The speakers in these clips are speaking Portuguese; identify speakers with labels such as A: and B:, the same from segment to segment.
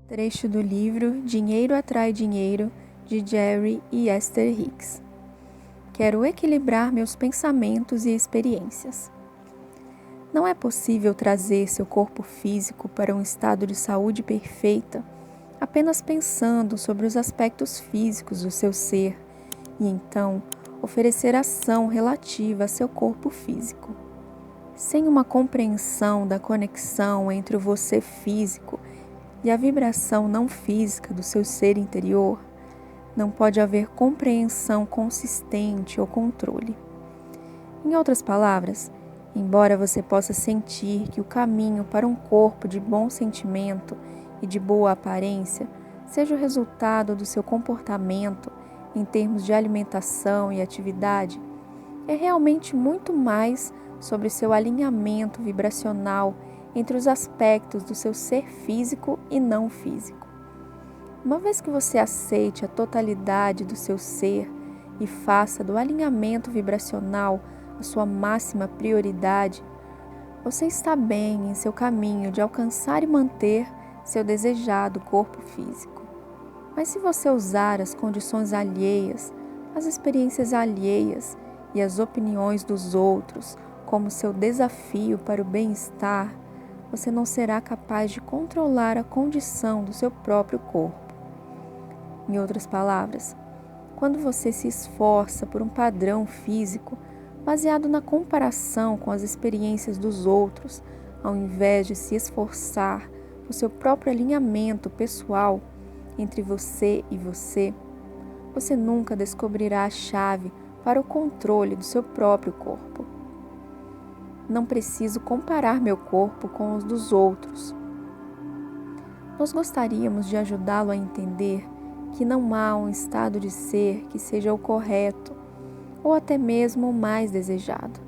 A: Trecho do livro Dinheiro Atrai Dinheiro, de Jerry e Esther Hicks. Quero equilibrar meus pensamentos e experiências. Não é possível trazer seu corpo físico para um estado de saúde perfeita apenas pensando sobre os aspectos físicos do seu ser e então oferecer ação relativa a seu corpo físico. Sem uma compreensão da conexão entre o você físico e a vibração não física do seu ser interior, não pode haver compreensão consistente ou controle. Em outras palavras, embora você possa sentir que o caminho para um corpo de bom sentimento e de boa aparência seja o resultado do seu comportamento em termos de alimentação e atividade, é realmente muito mais sobre seu alinhamento vibracional entre os aspectos do seu ser físico e não físico. Uma vez que você aceite a totalidade do seu ser e faça do alinhamento vibracional a sua máxima prioridade, você está bem em seu caminho de alcançar e manter seu desejado corpo físico. Mas se você usar as condições alheias, as experiências alheias e as opiniões dos outros como seu desafio para o bem-estar, você não será capaz de controlar a condição do seu próprio corpo. Em outras palavras, quando você se esforça por um padrão físico baseado na comparação com as experiências dos outros, ao invés de se esforçar por seu próprio alinhamento pessoal entre você e você nunca descobrirá a chave para o controle do seu próprio corpo. Não preciso comparar meu corpo com os dos outros. Nós gostaríamos de ajudá-lo a entender que não há um estado de ser que seja o correto ou até mesmo o mais desejado,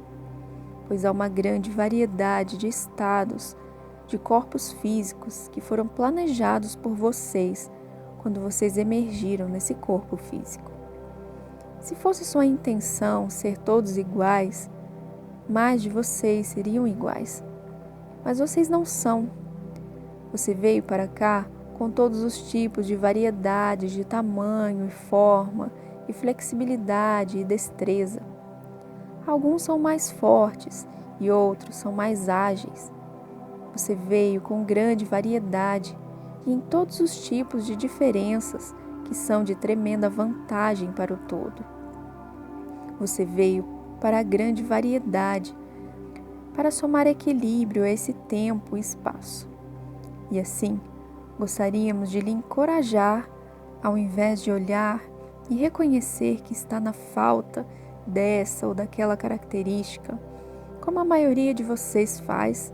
A: pois há uma grande variedade de estados, de corpos físicos que foram planejados por vocês quando vocês emergiram nesse corpo físico. Se fosse sua intenção ser todos iguais, mais de vocês seriam iguais. Mas vocês não são. Você veio para cá com todos os tipos de variedades de tamanho e forma, e flexibilidade e destreza. Alguns são mais fortes e outros são mais ágeis. Você veio com grande variedade e em todos os tipos de diferenças que são de tremenda vantagem para o todo. Você veio para a grande variedade, para somar equilíbrio a esse tempo e espaço. E assim, gostaríamos de lhe encorajar, ao invés de olhar e reconhecer que está na falta dessa ou daquela característica, como a maioria de vocês faz,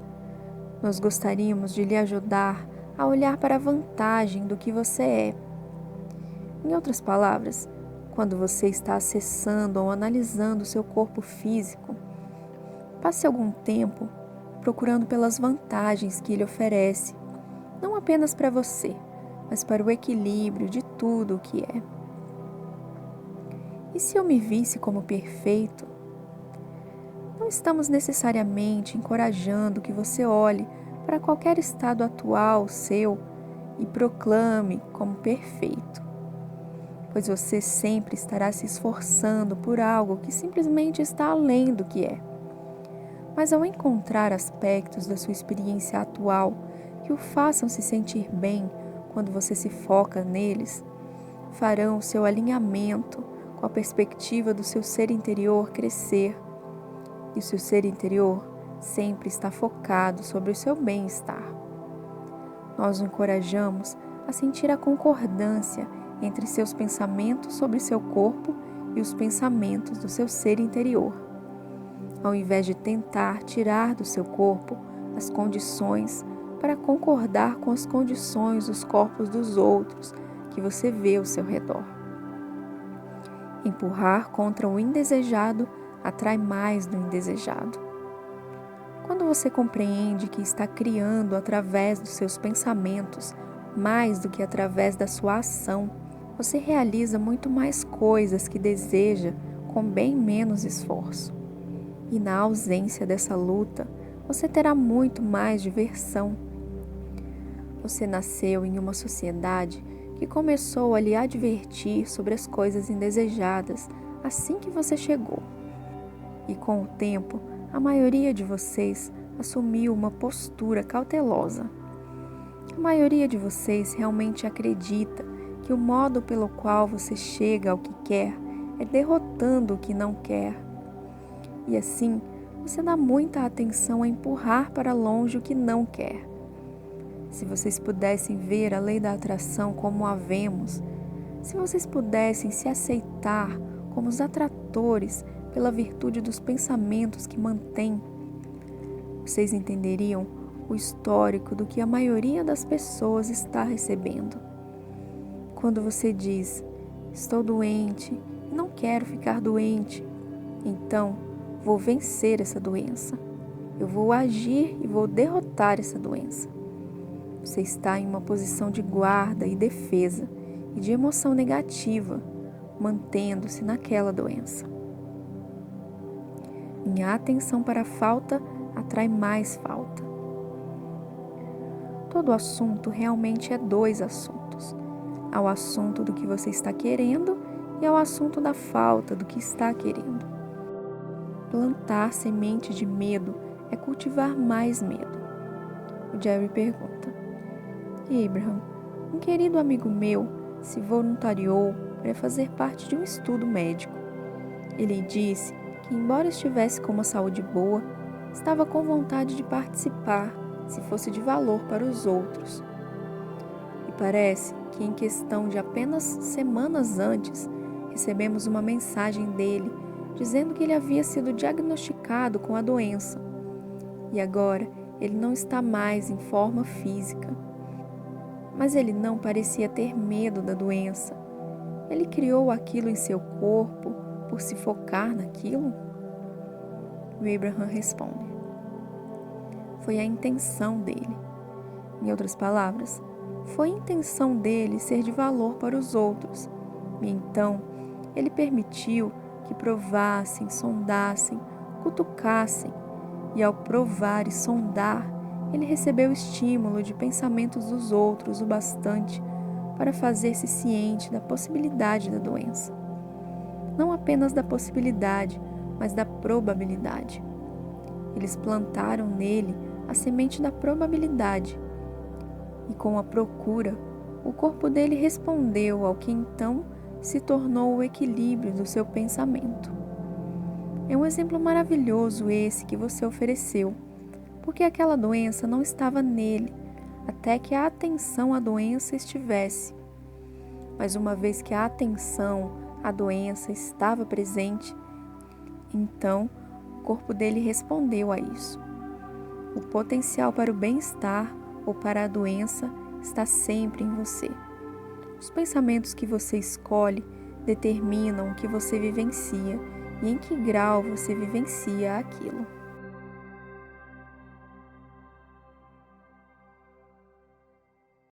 A: nós gostaríamos de lhe ajudar a olhar para a vantagem do que você é. Em outras palavras, quando você está acessando ou analisando o seu corpo físico, passe algum tempo procurando pelas vantagens que ele oferece, não apenas para você, mas para o equilíbrio de tudo o que é. E se eu me visse como perfeito? Não estamos necessariamente encorajando que você olhe para qualquer estado atual seu e proclame como perfeito, pois você sempre estará se esforçando por algo que simplesmente está além do que é. Mas ao encontrar aspectos da sua experiência atual que o façam se sentir bem quando você se foca neles, farão o seu alinhamento com a perspectiva do seu ser interior crescer. E o seu ser interior sempre está focado sobre o seu bem-estar. Nós o encorajamos a sentir a concordância entre seus pensamentos sobre seu corpo e os pensamentos do seu ser interior, ao invés de tentar tirar do seu corpo as condições para concordar com as condições dos corpos dos outros que você vê ao seu redor. Empurrar contra o indesejado atrai mais do indesejado. Quando você compreende que está criando através dos seus pensamentos mais do que através da sua ação, você realiza muito mais coisas que deseja com bem menos esforço. E na ausência dessa luta, você terá muito mais diversão. Você nasceu em uma sociedade que começou a lhe advertir sobre as coisas indesejadas assim que você chegou. E com o tempo, a maioria de vocês assumiu uma postura cautelosa. A maioria de vocês realmente acredita que o modo pelo qual você chega ao que quer é derrotando o que não quer. E assim, você dá muita atenção a empurrar para longe o que não quer. Se vocês pudessem ver a lei da atração como a vemos, se vocês pudessem se aceitar como os atratores pela virtude dos pensamentos que mantêm, vocês entenderiam o histórico do que a maioria das pessoas está recebendo. Quando você diz, estou doente e não quero ficar doente, então vou vencer essa doença. Eu vou agir e vou derrotar essa doença. Você está em uma posição de guarda e defesa e de emoção negativa, mantendo-se naquela doença. Minha atenção para a falta atrai mais falta. Todo assunto realmente é dois assuntos. Há o assunto do que você está querendo e há o assunto da falta do que está querendo. Plantar semente de medo é cultivar mais medo. O Jerry pergunta: Abraham, um querido amigo meu se voluntariou para fazer parte de um estudo médico. Ele disse que, embora estivesse com uma saúde boa, estava com vontade de participar, se fosse de valor para os outros. E parece que, em questão de apenas semanas antes, recebemos uma mensagem dele dizendo que ele havia sido diagnosticado com a doença. E agora ele não está mais em forma física. Mas ele não parecia ter medo da doença. Ele criou aquilo em seu corpo por se focar naquilo? O Abraham responde: foi a intenção dele. Em outras palavras, foi a intenção dele ser de valor para os outros. E então, ele permitiu que provassem, sondassem, cutucassem. E ao provar e sondar, ele recebeu o estímulo de pensamentos dos outros o bastante para fazer-se ciente da possibilidade da doença. Não apenas da possibilidade, mas da probabilidade. Eles plantaram nele a semente da probabilidade. E com a procura, o corpo dele respondeu ao que então se tornou o equilíbrio do seu pensamento. É um exemplo maravilhoso esse que você ofereceu, porque aquela doença não estava nele, até que a atenção à doença estivesse. Mas uma vez que a atenção à doença estava presente, então o corpo dele respondeu a isso. O potencial para o bem-estar ou para a doença está sempre em você. Os pensamentos que você escolhe determinam o que você vivencia e em que grau você vivencia aquilo.